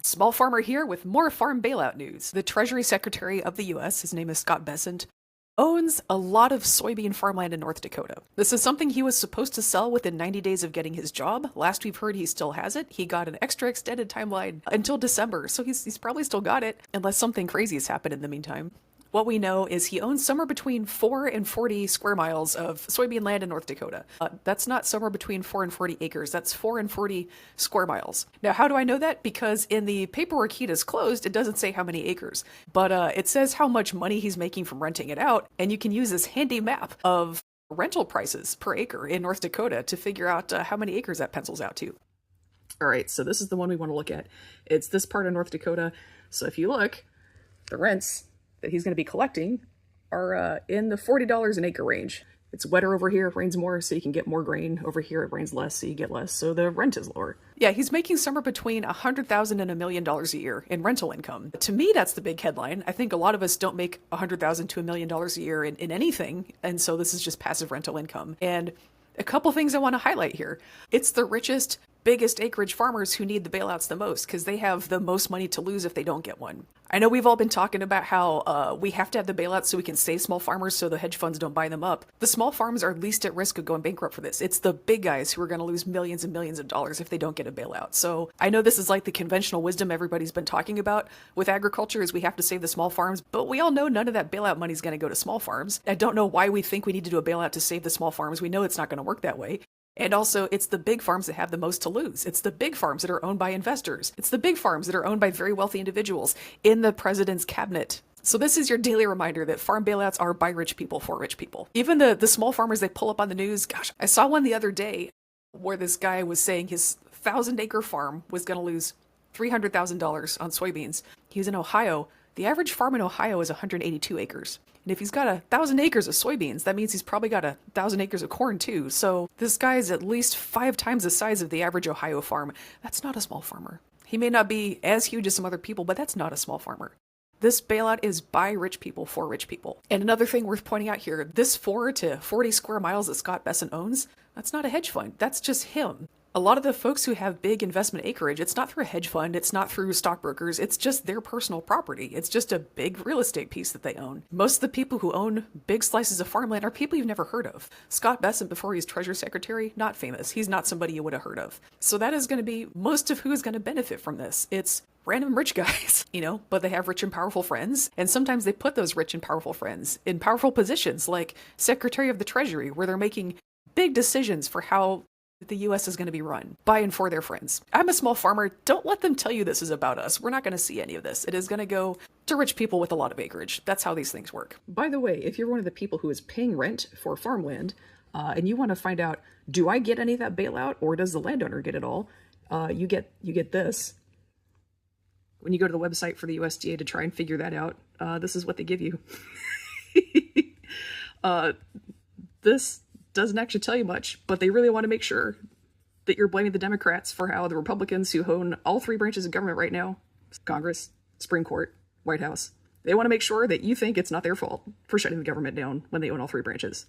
Small farmer here with more farm bailout news. The Treasury Secretary of the US, his name is Scott Bessent, owns a lot of soybean farmland in North Dakota. This is something he was supposed to sell within 90 days of getting his job. Last we've heard he still has it. He got an extra extended timeline until December, so he's probably still got it, unless something crazy has happened in the meantime. What we know is he owns somewhere between 4 and 40 square miles of soybean land in North Dakota. That's not somewhere between 4 and 40 acres. That's 4 and 40 square miles. Now, how do I know that? Because in the paperwork he disclosed, it doesn't say how many acres, but it says how much money he's making from renting it out, and you can use this handy map of rental prices per acre in North Dakota to figure out how many acres that pencils out to. All right, so this is the one we want to look at. It's this part of North Dakota. So if you look, the rents that he's going to be collecting are in the $40 an acre range. It's wetter over here, it rains more, so you can get more grain. Over here, it rains less, so you get less, so the rent is lower. Yeah, he's making somewhere between $100,000 and $1 million a year in rental income. To me, that's the big headline. I think a lot of us don't make $100,000 to $1 million a year in anything, and so this is just passive rental income. And a couple things I want to highlight here. It's the richest, biggest acreage farmers who need the bailouts the most because they have the most money to lose if they don't get one. I know we've all been talking about how we have to have the bailouts so we can save small farmers so the hedge funds don't buy them up. The small farms are least at risk of going bankrupt for this. It's the big guys who are going to lose millions and millions of dollars if they don't get a bailout. So I know this is like the conventional wisdom everybody's been talking about with agriculture is we have to save the small farms, but we all know none of that bailout money is going to go to small farms. I don't know why we think we need to do a bailout to save the small farms. We know it's not going to work that way. And also, it's the big farms that have the most to lose. It's the big farms that are owned by investors. It's the big farms that are owned by very wealthy individuals in the president's cabinet. So this is your daily reminder that farm bailouts are by rich people for rich people. Even the small farmers they pull up on the news, gosh, I saw one the other day where this guy was saying his 1,000-acre farm was going to lose $300,000 on soybeans. He was in Ohio. The average farm in Ohio is 182 acres. And if he's got 1,000 acres of soybeans, that means he's probably got 1,000 acres of corn too. So this guy is at least 5 times the size of the average Ohio farm. That's not a small farmer. He may not be as huge as some other people, but that's not a small farmer. This bailout is by rich people for rich people. And another thing worth pointing out here, this 4 to 40 square miles that Scott Bessent owns, that's not a hedge fund. That's just him. A lot of the folks who have big investment acreage, it's not through a hedge fund, it's not through stockbrokers, it's just their personal property. It's just a big real estate piece that they own. Most of the people who own big slices of farmland are people you've never heard of. Scott Bessent, before he was Treasury Secretary, not famous. He's not somebody you would have heard of. So that is going to be most of who is going to benefit from this. It's random rich guys, but they have rich and powerful friends. And sometimes they put those rich and powerful friends in powerful positions like Secretary of the Treasury, where they're making big decisions for how the US is going to be run by and for their friends. I'm a small farmer. Don't let them tell you this is about us. We're not going to see any of this. It is going to go to rich people with a lot of acreage. That's how these things work. By the way, if you're one of the people who is paying rent for farmland and you want to find out, do I get any of that bailout or does the landowner get it all? You get this. When you go to the website for the USDA to try and figure that out, this is what they give you. This doesn't actually tell you much, but they really want to make sure that you're blaming the Democrats for how the Republicans who own all 3 branches of government right now, Congress, Supreme Court, White House, they want to make sure that you think it's not their fault for shutting the government down when they own all 3 branches.